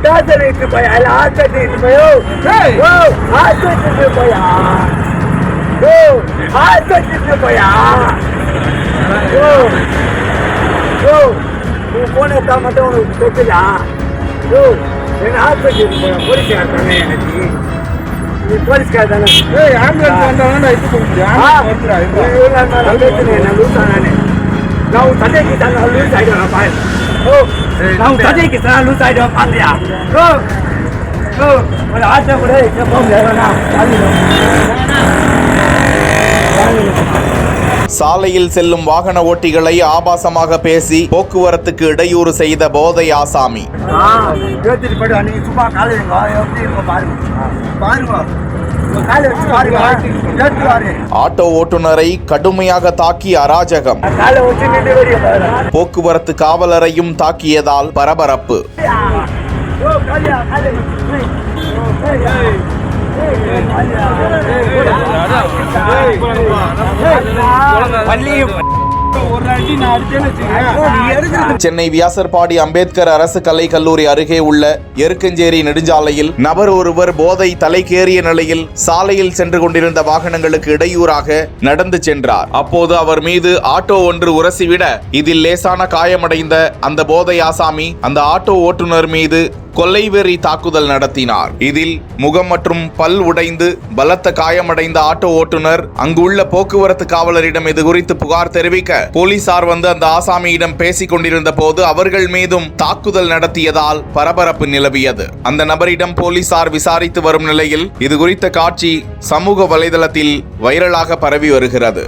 Doctor போய் hospital போய் hospital போயா ஹாஸ்பிட்டல் போயா போன மட்டும் உனக்கு தொட்டுதா என்ன ஹாஸ்பிட்டல் போய் போலீஸ்கார் தானே எனக்கு போலீஸ்கார் தானே ஆம்புலன்ஸ் வந்தாங்கன்னா லூசானே ನಾವು ಸದ್ಯಕ್ಕೆ ಲೂಸ್ ಆಗಿರೋಣ ನಾವು ಸದ್ಯಕ್ಕೆ ಲೂಸ್ ಆಗಿರೋ ಪಾತ್ರೆಯಾ ಒಂದು ಆಚೆ ಕೂಡ சாலையில் செல்லும் வாகன ஓட்டிகளை ஆபாசமாக பேசி போக்குவரத்துக்கு இடையூறு செய்த போதை ஆசாமி. ஆட்டோ ஓட்டுநரை கடுமையாக தாக்கி அராஜகம். போக்குவரத்து காவலரையும் தாக்கியதால் பரபரப்பு. சென்னை வியாசர்பாடி அம்பேத்கர் அரசு கலை கல்லூரி அருகே உள்ள எருக்கஞ்சேரி நெடுஞ்சாலையில் நபர் ஒருவர் போதை தலைக்கேறிய நிலையில் சாலையில் சென்று கொண்டிருந்த வாகனங்களுக்கு இடையூறாக நடந்து சென்றார். அப்போது அவர் மீது ஆட்டோ ஒன்று உரசிவிட இதில் லேசான காயமடைந்த அந்த போதை ஆசாமி அந்த ஆட்டோ ஓட்டுநர் மீது கொல்லைவெறி தாக்குதல் நடத்தினார். இதில் முகம் மற்றும் பல் உடைந்து பலத்த காயமடைந்த ஆட்டோ ஓட்டுநர் அங்குள்ள போக்குவரத்து காவலரிடம் இது குறித்து புகார் தெரிவிக்க போலீசார் வந்து அந்த ஆசாமியிடம் பேசிக் கொண்டிருந்த போது அவர்கள் மீதும் தாக்குதல் நடத்தியதால் பரபரப்பு நிலவியது. அந்த நபரிடம் போலீசார் விசாரித்து வரும் நிலையில் இது குறித்த காட்சி சமூக வலைதளத்தில் வைரலாக பரவி வருகிறது.